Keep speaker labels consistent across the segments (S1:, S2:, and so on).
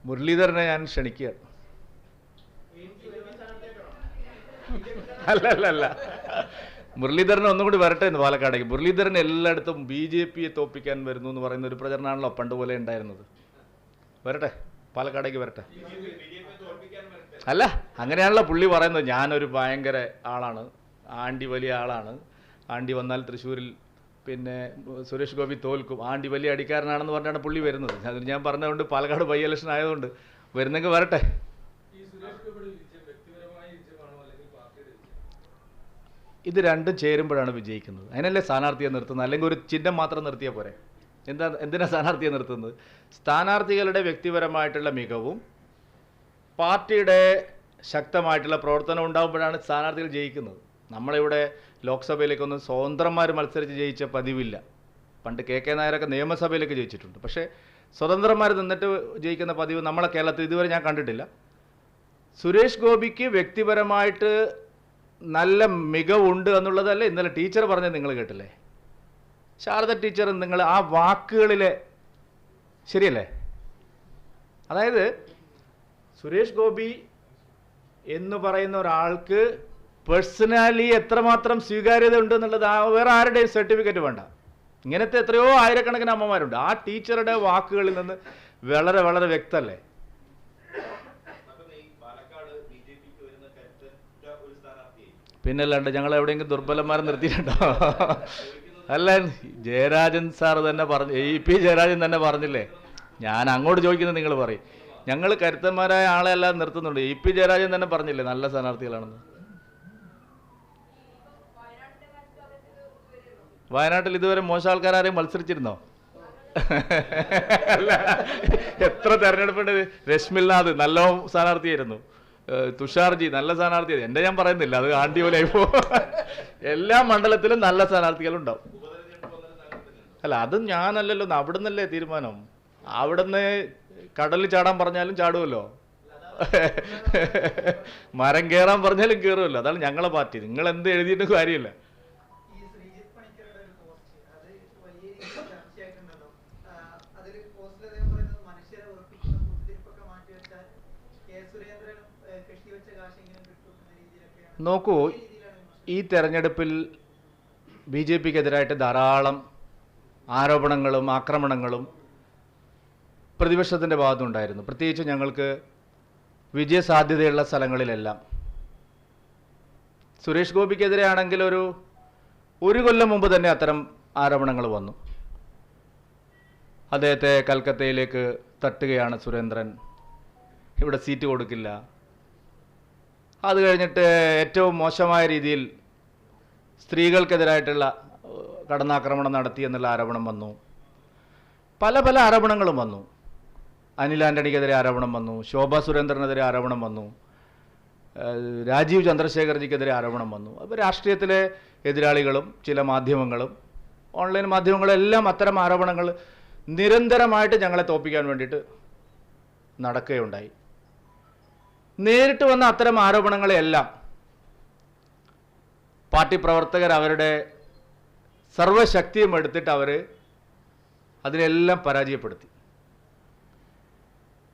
S1: മുരളീധരനെ ഞാൻ ക്ഷണിക്കുകയാണ്. അല്ല മുരളീധരൻ ഒന്നും കൂടി വരട്ടെ എന്ന് പാലക്കാടേക്ക്. മുരളീധരൻ എല്ലായിടത്തും BJP തോപ്പിക്കാൻ വരുന്നു എന്ന് പറയുന്ന ഒരു പ്രചരണമാണല്ലോ പണ്ട് പോലെ ഉണ്ടായിരുന്നത്. വരട്ടെ, പാലക്കാടേക്ക് വരട്ടെ. അല്ല, അങ്ങനെയാണല്ലോ പുള്ളി പറയുന്നത്. ഞാനൊരു ഭയങ്കര ആളാണ്, ആണ്ടി വലിയ ആളാണ്, ആണ്ടി വന്നാൽ തൃശ്ശൂരിൽ പിന്നെ സുരേഷ് ഗോപി തോൽക്കും, ആണ്ടി വലിയ അടിക്കാരനാണെന്ന് പറഞ്ഞാണ് പുള്ളി വരുന്നത്. അത് ഞാൻ പറഞ്ഞതുകൊണ്ട് പാലക്കാട് ബൈ ഇലക്ഷൻ ആയതുകൊണ്ട് വരുന്നെങ്കിൽ വരട്ടെ. ഇത് രണ്ടും ചേരുമ്പോഴാണ് വിജയിക്കുന്നത്. അതിനല്ലേ സ്ഥാനാർത്ഥിയെ നിർത്തുന്നത്, അല്ലെങ്കിൽ ഒരു ചിഹ്നം മാത്രം നിർത്തിയാൽ പോരെ? എന്തിനാ സ്ഥാനാർത്ഥിയെ നിർത്തുന്നത്? സ്ഥാനാർത്ഥികളുടെ വ്യക്തിപരമായിട്ടുള്ള മികവും പാർട്ടിയുടെ ശക്തമായിട്ടുള്ള പ്രവർത്തനം ഉണ്ടാകുമ്പോഴാണ് സ്ഥാനാർത്ഥികൾ ജയിക്കുന്നത്. നമ്മളിവിടെ ലോക്സഭയിലേക്കൊന്നും സ്വതന്ത്രന്മാർ മത്സരിച്ച് ജയിച്ച പതിവില്ല. പണ്ട് KK നായരൊക്കെ നിയമസഭയിലേക്ക് ജയിച്ചിട്ടുണ്ട്. പക്ഷേ സ്വതന്ത്രന്മാർ നിന്നിട്ട് ജയിക്കുന്ന പതിവ് നമ്മളെ കേരളത്തിൽ ഇതുവരെ ഞാൻ കണ്ടിട്ടില്ല. സുരേഷ് ഗോപിക്ക് വ്യക്തിപരമായിട്ട് നല്ല മികവുണ്ട് എന്നുള്ളതല്ലേ ഇന്നലെ ടീച്ചർ പറഞ്ഞത് നിങ്ങൾ കേട്ടില്ലേ? ശാരദ ടീച്ചർ, നിങ്ങൾ ആ വാക്കുകളിലെ ശരിയല്ലേ? അതായത് സുരേഷ് ഗോപി എന്ന് പറയുന്ന ഒരാൾക്ക് പേഴ്സണലി എത്രമാത്രം സ്വീകാര്യത ഉണ്ട് എന്നുള്ളത് വേറെ ആരുടെയും സർട്ടിഫിക്കറ്റ് വേണ്ട. ഇങ്ങനത്തെ എത്രയോ ആയിരക്കണക്കിന് അമ്മമാരുണ്ട്. ആ ടീച്ചറുടെ വാക്കുകളിൽ നിന്ന് വളരെ വളരെ വ്യക്തമല്ലേ? പിന്നല്ലാണ്ട് ഞങ്ങൾ എവിടെയെങ്കിലും ദുർബലന്മാരെ നിർത്തിയിട്ടുണ്ടോ? അല്ല, ജയരാജൻ സാർ തന്നെ പറഞ്ഞു, EP ജയരാജൻ തന്നെ പറഞ്ഞില്ലേ. ഞാൻ അങ്ങോട്ട് ചോദിക്കുന്നത് നിങ്ങൾ പറയും. ഞങ്ങൾ കരുത്തന്മാരായ ആളെ എല്ലാം നിർത്തുന്നുണ്ട്. EP ജയരാജൻ തന്നെ പറഞ്ഞില്ലേ നല്ല സ്ഥാനാർത്ഥികളാണെന്ന്. വയനാട്ടിൽ ഇതുവരെ മോശം ആൾക്കാരും മത്സരിച്ചിരുന്നോ? അല്ല, എത്ര തെരഞ്ഞെടുപ്പുണ്ട്. രശ്മിൽനാഥ് നല്ല സ്ഥാനാർത്ഥിയായിരുന്നു, തുഷാർജി നല്ല സ്ഥാനാർത്ഥിയായിരുന്നു. എൻ്റെ ഞാൻ പറയുന്നില്ല, അത് ആണ്ടി പോലെ ആയിപ്പോ. എല്ലാ മണ്ഡലത്തിലും നല്ല സ്ഥാനാർത്ഥികളുണ്ടാവും. അല്ല, അത് ഞാനല്ലല്ലോ, അവിടുന്നല്ലേ തീരുമാനം. അവിടുന്ന് കടലിൽ ചാടാൻ പറഞ്ഞാലും ചാടുമല്ലോ, മരം കയറാൻ പറഞ്ഞാലും കയറുമല്ലോ. അതാണ് ഞങ്ങളെ പാർട്ടി. നിങ്ങൾ എന്ത് എഴുതിയിട്ട് കാര്യമില്ല. നോക്കൂ, ഈ തെരഞ്ഞെടുപ്പിൽ BJPക്കെതിരായിട്ട് ധാരാളം ആരോപണങ്ങളും ആക്രമണങ്ങളും പ്രതിപക്ഷത്തിൻ്റെ ഭാഗത്തുണ്ടായിരുന്നു. പ്രത്യേകിച്ച് ഞങ്ങൾക്ക് വിജയസാധ്യതയുള്ള സ്ഥലങ്ങളിലെല്ലാം. സുരേഷ് ഗോപിക്കെതിരെ ആണെങ്കിൽ ഒരു കൊല്ലം മുമ്പ് തന്നെ അത്തരം ആരോപണങ്ങൾ വന്നു. അദ്ദേഹത്തെ കൽക്കത്തയിലേക്ക് തട്ടുകയാണ് സുരേന്ദ്രൻ, ഇവിടെ സീറ്റ് കൊടുക്കില്ല. അത് കഴിഞ്ഞിട്ട് ഏറ്റവും മോശമായ രീതിയിൽ സ്ത്രീകൾക്കെതിരായിട്ടുള്ള കടന്നാക്രമണം നടത്തി എന്നുള്ള ആരോപണം വന്നു. പല ആരോപണങ്ങളും വന്നു. അനിൽ ആൻ്റണിക്കെതിരെ ആരോപണം വന്നു, ശോഭാ സുരേന്ദ്രനെതിരെ ആരോപണം വന്നു, രാജീവ് ചന്ദ്രശേഖർജിക്കെതിരെ ആരോപണം വന്നു. അപ്പോൾ രാഷ്ട്രീയത്തിലെ എതിരാളികളും ചില മാധ്യമങ്ങളും ഓൺലൈൻ മാധ്യമങ്ങളും എല്ലാം അത്തരം ആരോപണങ്ങൾ നിരന്തരമായിട്ട് ഞങ്ങളെ തോൽപ്പിക്കാൻ വേണ്ടിയിട്ട് നടക്കുകയുണ്ടായി. നേരിട്ട് വന്ന അത്തരം ആരോപണങ്ങളെല്ലാം പാർട്ടി പ്രവർത്തകർ അവരുടെ സർവശക്തിയും എടുത്തിട്ട് അതിനെല്ലാം പരാജയപ്പെടുത്തി.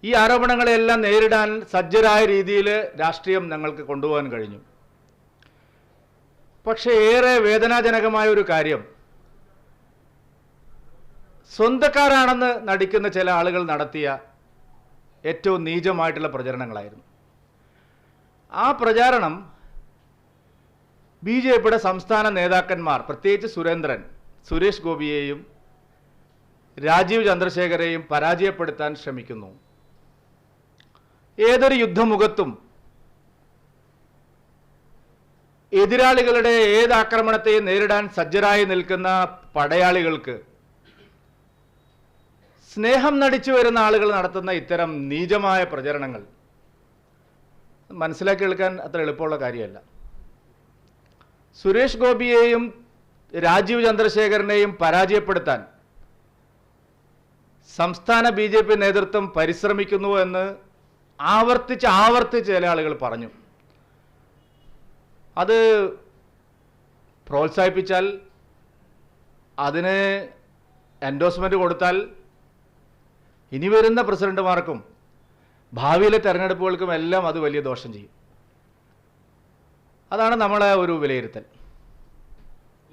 S1: ഈ ആരോപണങ്ങളെല്ലാം നേരിടാൻ സജ്ജരായ രീതിയിൽ രാഷ്ട്രീയം ഞങ്ങൾക്ക് കൊണ്ടുപോകാൻ കഴിഞ്ഞു. പക്ഷേ ഏറെ വേദനാജനകമായ ഒരു കാര്യം, സ്വന്തക്കാരാണെന്ന് നടിക്കുന്ന ചില ആളുകൾ നടത്തിയ ഏറ്റവും നീചമായിട്ടുള്ള പ്രചരണങ്ങളായിരുന്നു. ആ പ്രചാരണം BJPയുടെ സംസ്ഥാന നേതാക്കന്മാർ, പ്രത്യേകിച്ച് സുരേഷ് ഗോപിയെയും രാജീവ് ചന്ദ്രശേഖരെയും പരാജയപ്പെടുത്താൻ ശ്രമിക്കുന്നു. ഏതൊരു യുദ്ധമുഖത്തും എതിരാളികളുടെ ഏത് ആക്രമണത്തെയും നേരിടാൻ സജ്ജരായി നിൽക്കുന്ന പടയാളികൾക്ക് സ്നേഹം നടിച്ചു വരുന്ന ആളുകൾ നടത്തുന്ന ഇത്തരം നീചമായ പ്രചരണങ്ങൾ മനസ്സിലാക്കി എടുക്കാൻ അത്ര എളുപ്പമുള്ള കാര്യമല്ല. സുരേഷ് ഗോപിയെയും രാജീവ് ചന്ദ്രശേഖരനെയും പരാജയപ്പെടുത്താൻ സംസ്ഥാന BJP നേതൃത്വം പരിശ്രമിക്കുന്നു എന്ന് ആവർത്തിച്ച് ചില ആളുകൾ പറഞ്ഞു. അത് പ്രോത്സാഹിപ്പിച്ചാൽ, അതിന് എൻഡോഴ്സ്മെൻറ്റ് കൊടുത്താൽ ഇനി വരുന്ന പ്രസിഡന്റുമാർക്കും ഭാവിയിലെ തെരഞ്ഞെടുപ്പുകൾക്കും എല്ലാം അത് വലിയ ദോഷം ചെയ്യും. അതാണ് നമ്മളെ ഒരു വിലയിരുത്തൽ.